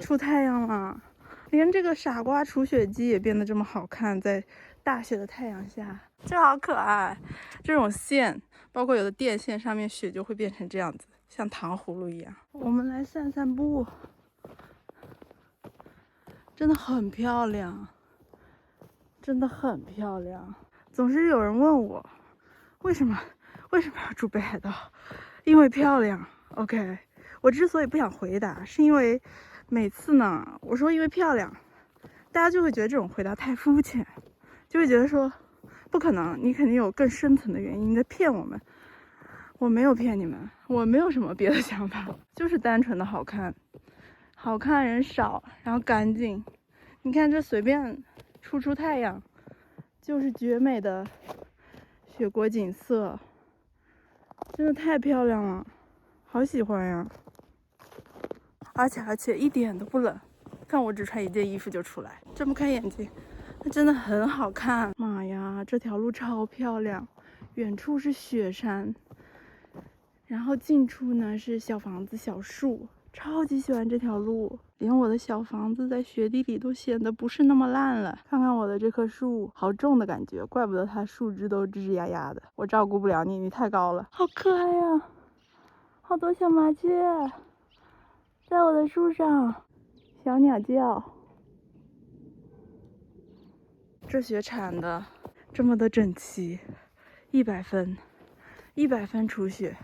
出太阳了，连这个傻瓜除雪机也变得这么好看，在大雪的太阳下，这好可爱。这种线，包括有的电线上面雪就会变成这样子，像糖葫芦一样。我们来散散步，真的很漂亮，真的很漂亮。总是有人问我，为什么要住北海道？因为漂亮。OK， 我之所以不想回答，是因为每次呢，我说因为漂亮，大家就会觉得这种回答太肤浅，就会觉得说不可能，你肯定有更深层的原因，你在骗我们。我没有骗你们，我没有什么别的想法，就是单纯的好看，好看人少，然后干净。你看这随便出太阳，就是绝美的雪国景色，真的太漂亮了，好喜欢呀！而且一点都不冷，看我只穿一件衣服就出来，睁不开眼睛，那真的很好看。妈呀，这条路超漂亮，远处是雪山，然后近处呢是小房子、小树，超级喜欢这条路。连我的小房子在雪地里都显得不是那么烂了。看看我的这棵树，好重的感觉，怪不得它树枝都吱吱呀呀的。我照顾不了你，你太高了。好可爱呀，好多小麻雀在我的树上，小鸟叫。这雪铲的这么的整齐，100分，100分除雪。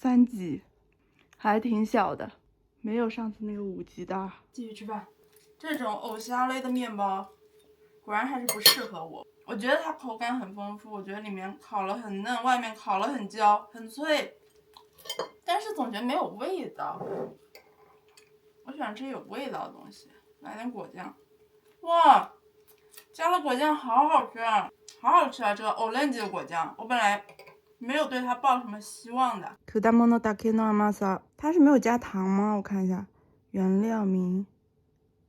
3级，还挺小的，没有上次那个5级大。继续吃饭。这种偶像类的面包，果然还是不适合我。我觉得它口感很丰富，我觉得里面烤了很嫩，外面烤了很焦，很脆，但是总觉得没有味道。我喜欢吃有味道的东西。来点果酱，哇，加了果酱好好吃啊，好好吃啊！这个 orange 的果酱，我本来没有对它抱什么希望的。果だけの甘さ，它是没有加糖吗？我看一下，原料名，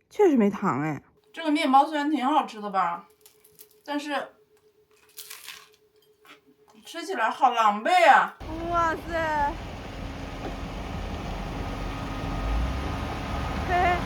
确实没糖哎。这个面包虽然挺好吃的吧，但是吃起来好狼狈啊！哇塞，嘿嘿。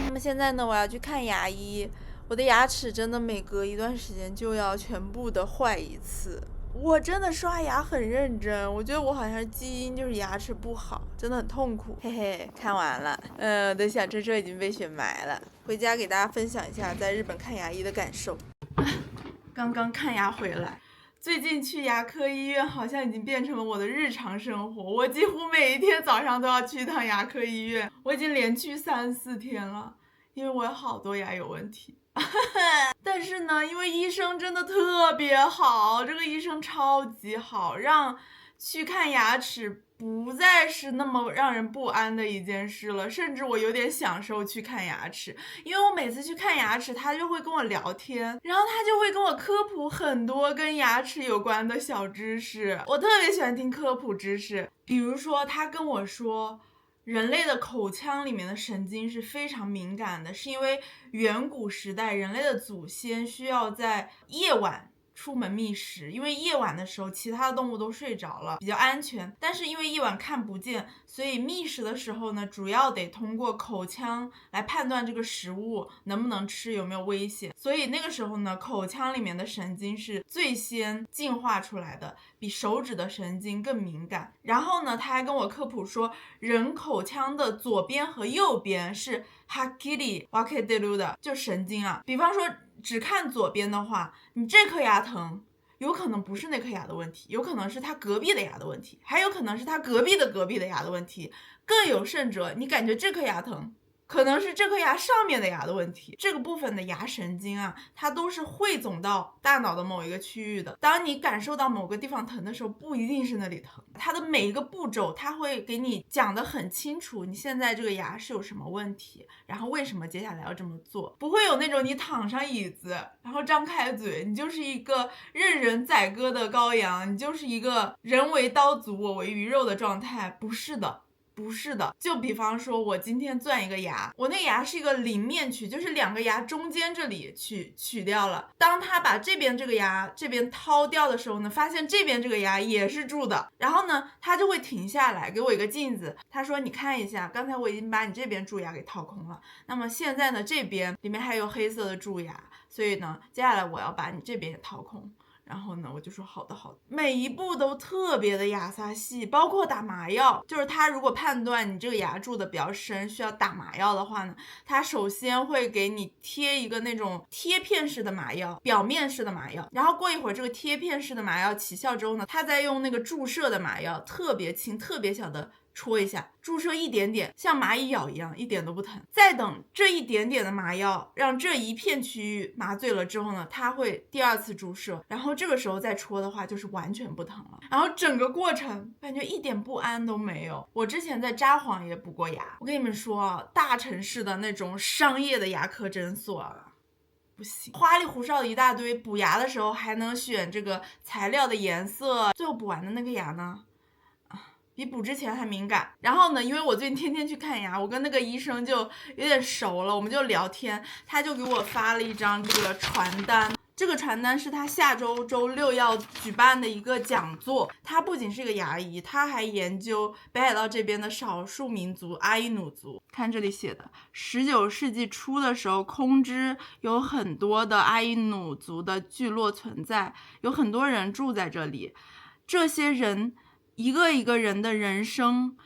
那么现在呢，我要去看牙医。我的牙齿真的每隔一段时间就要全部的坏一次。我真的刷牙很认真，我觉得我好像是基因就是牙齿不好，真的很痛苦。嘿嘿，看完了，我的小车车已经被雪埋了，回家给大家分享一下在日本看牙医的感受。刚刚看牙回来，最近去牙科医院好像已经变成了我的日常生活，我几乎每一天早上都要去一趟牙科医院，我已经连续3、4天了，因为我有好多牙有问题。但是呢，因为医生真的特别好，这个医生超级好，让去看牙齿不再是那么让人不安的一件事了，甚至我有点享受去看牙齿，因为我每次去看牙齿，他就会跟我聊天，然后他就会跟我科普很多跟牙齿有关的小知识，我特别喜欢听科普知识，比如说他跟我说人类的口腔里面的神经是非常敏感的，是因为远古时代人类的祖先需要在夜晚出门觅食，因为夜晚的时候其他的动物都睡着了，比较安全，但是因为夜晚看不见，所以觅食的时候呢，主要得通过口腔来判断这个食物能不能吃，有没有危险，所以那个时候呢，口腔里面的神经是最先进化出来的，比手指的神经更敏感。然后呢，他还跟我科普说，人口腔的左边和右边是はっきり分けてる的，就神经啊。比方说只看左边的话，你这颗牙疼，有可能不是那颗牙的问题，有可能是他隔壁的牙的问题，还有可能是他隔壁的牙的问题，更有甚者，你感觉这颗牙疼，可能是这颗牙上面的牙的问题。这个部分的牙神经啊，它都是汇总到大脑的某一个区域的。当你感受到某个地方疼的时候，不一定是那里疼，它的每一个步骤它会给你讲得很清楚，你现在这个牙是有什么问题，然后为什么接下来要这么做。不会有那种你躺上椅子然后张开嘴，你就是一个任人宰割的羔羊，你就是一个人为刀俎我为鱼肉的状态。不是的，不是的。就比方说我今天钻一个牙，我那个牙是一个邻面取，就是两个牙中间这里取掉了。当他把这边这个牙这边掏掉的时候呢，发现这边这个牙也是蛀的，然后呢他就会停下来给我一个镜子，他说你看一下，刚才我已经把你这边蛀牙给掏空了，那么现在呢这边里面还有黑色的蛀牙，所以呢接下来我要把你这边也掏空。然后呢，我就说好的好的，每一步都特别的雅萨细，包括打麻药，就是他如果判断你这个牙蛀的比较深，需要打麻药的话呢，他首先会给你贴一个那种贴片式的麻药，表面式的麻药，然后过一会儿这个贴片式的麻药起效之后呢，他再用那个注射的麻药，特别轻特别小的戳一下，注射一点点，像蚂蚁咬一样，一点都不疼。再等这一点点的麻药让这一片区域麻醉了之后呢，它会第二次注射，然后这个时候再戳的话就是完全不疼了。然后整个过程感觉一点不安都没有。我之前在札幌也补过牙，我跟你们说啊，大城市的那种商业的牙科诊所啊，不行，花里胡哨的一大堆，补牙的时候还能选这个材料的颜色，最后补完的那个牙呢比补之前还敏感。然后呢，因为我最近天天去看牙，我跟那个医生就有点熟了，我们就聊天，他就给我发了一张这个传单。这个传单是他下周周6要举办的一个讲座。他不仅是一个牙医，他还研究北海道这边的少数民族阿伊努族。看这里写的，19世纪初的时候，空知有很多的阿伊努族的聚落存在，有很多人住在这里。这些人一个一个人的人生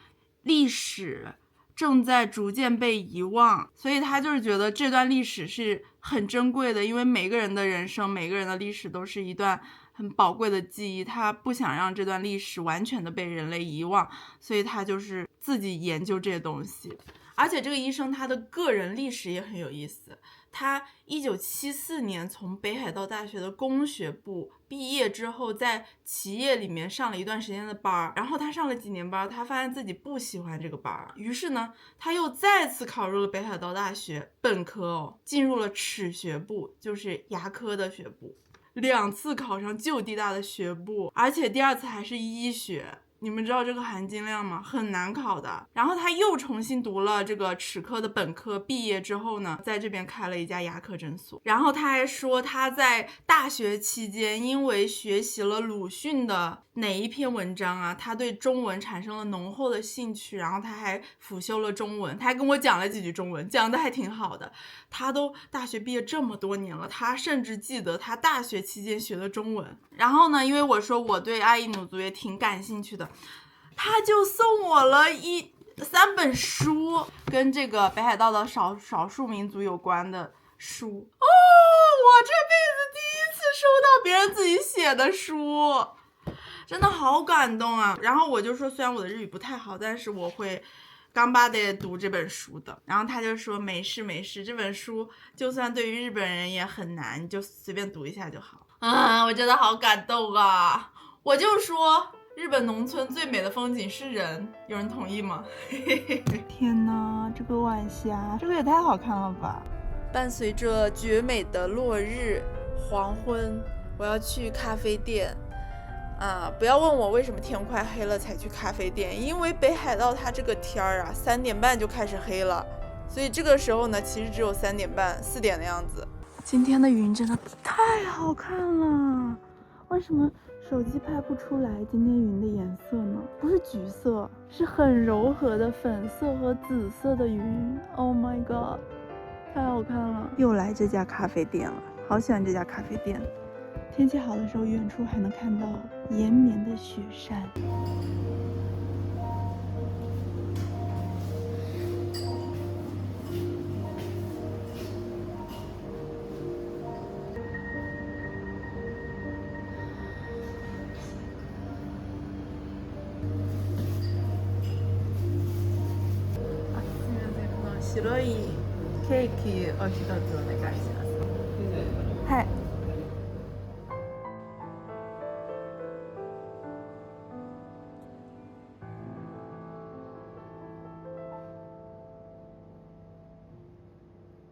历史正在逐渐被遗忘，所以他就是觉得这段历史是很珍贵的，因为每个人的人生每个人的历史都是一段很宝贵的记忆，他不想让这段历史完全的被人类遗忘，所以他就是自己研究这些东西。而且这个医生他的个人历史也很有意思，他1974年从北海道大学的工学部毕业之后，在企业里面上了一段时间的班，然后他上了几年班，他发现自己不喜欢这个班，于是呢他又再次考入了北海道大学本科进入了齿学部，就是牙科的学部，2次考上就地大的学部，而且第2次还是医学。你们知道这个含金量吗？很难考的。然后他又重新读了这个齿科的本科，毕业之后呢，在这边开了一家牙科诊所。然后他还说他在大学期间因为学习了鲁迅的哪一篇文章啊，他对中文产生了浓厚的兴趣，然后他还辅修了中文，他还跟我讲了几句中文，讲的还挺好的。他都大学毕业这么多年了，他甚至记得他大学期间学的中文。然后呢，因为我说我对阿伊努族也挺感兴趣的，他就送我了3本书，跟这个北海道的少数民族有关的书。我这辈子第一次收到别人自己写的书，真的好感动啊。然后我就说，虽然我的日语不太好，但是我会刚巴得读这本书的。然后他就说没事没事，这本书就算对于日本人也很难，你就随便读一下就好。我真的好感动啊。我就说日本农村最美的风景是人，有人同意吗？天哪，这个晚霞，这个也太好看了吧。伴随着绝美的落日黄昏，我要去咖啡店不要问我为什么天快黑了才去咖啡店，因为北海道它这个天啊3点半就开始黑了，所以这个时候呢其实只有3点半4点的样子。今天的云真的太好看了，为什么手机拍不出来今天云的颜色呢？不是橘色，是很柔和的粉色和紫色的云。 Oh my god， 太好看了。又来这家咖啡店了，好喜欢这家咖啡店。天气好的时候，远处还能看到延绵的雪山。白いケーキを一つお願いします。はい。